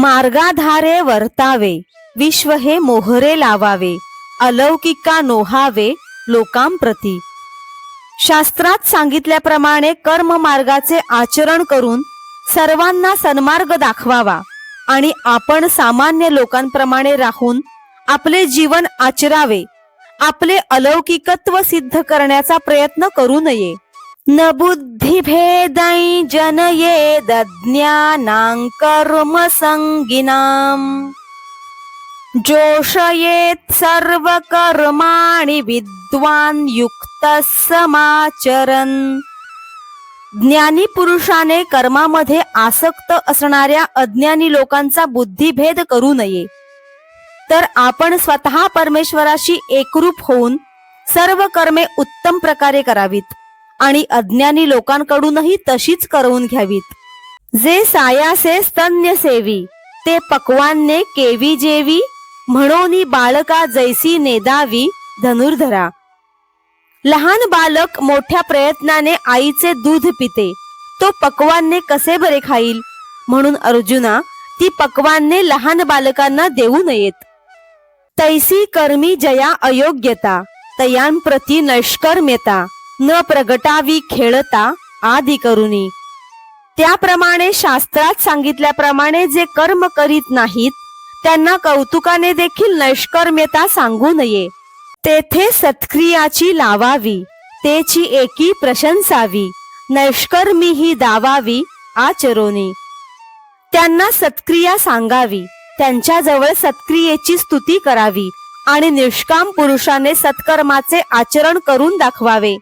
मार्गाधारे वर्तावे, विश्व हे मोहरे लावावे, अलौकिका नोहावे लोकांप्रती. शास्त्रात सांगितल्याप्रमाणे कर्म मार्गाचे आचरण करून सर्वांना सन्मार्ग दाखवावा आणि आपण सामान्य लोकांप्रमाणे राहून आपले जीवन आचरावे. आपले अलौकिकत्व सिद्ध करण्याचा प्रयत्न करू नये. न बुद्धिभेदै जनयेद ज्ञानां कर्म संगिनां, जोषयेत् सर्व कर्माणि विद्वान युक्तः समाचरन्. ज्ञानी पुरुषाने कर्मामध्ये आसक्त असणाऱ्या अज्ञानी लोकांचा बुद्धिभेद करू नये. तर आपण स्वतः परमेश्वराशी एकरूप होऊन सर्व कर्मे उत्तम प्रकारे करावीत आणि अज्ञानी लोकांकडूनही तशीच करवून घ्यावीत. जे सायासे स्तन्य सेवी, ते पक्वान्ने केवी जेवी, म्हणोनी बाळका जैसी नेदावी धनुर्धरा. लहान बालक मोठ्या प्रयत्नाने आईचे दूध पिते, तो पक्वान्ने कसे बरे खाईल. म्हणून अर्जुना, ती पक्वान्ने लहान बालकांना देऊ नयेत. तैसी कर्मी जया अयोग्यता, तयांप्रती नैष्कर्म्यता, न प्रगटावी खेळता आदि करुनी. त्याप्रमाणे शास्त्रात सांगितल्याप्रमाणे जे कर्म करीत नाहीत त्यांना कौतुकाने देखील नैष्कर्म्यता सांगू नये. तेथे सत्क्रियाची लावावी, तेची एकी प्रशंसावी, नैष्कर्मी ही दावावी आचरोनी. त्यांना सत्क्रिया सांगावी, त्यांच्याजवळ सत्क्रियेची स्तुती करावी आणि निष्काम पुरुषाने सत्कर्माचे आचरण करून दाखवावे.